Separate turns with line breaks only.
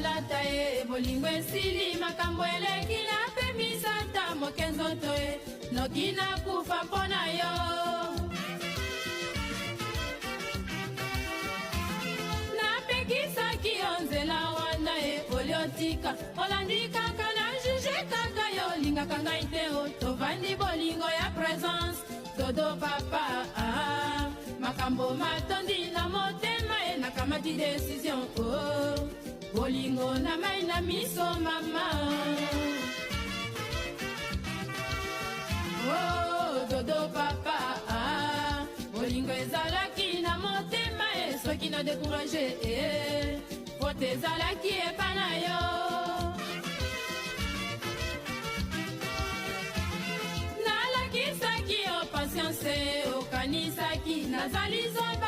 lata e bolingo esili makambo eleki napemisa ata moke nzoto e noki nakufa mpo na yo. Napekisaki yo nzela wana e oliotika olandi kaka na juge kaka yo olingaka ngai te o tovandi bolingo ya presence dodo papa makambo matondi na motema e nakamati decision bolingo na mai na miso mama. Dodo papa bolingo ezalaki na motema e soki na découragé fote ezalaki epa na yo. Nalakisaki yo patience okanisaki nazali zoba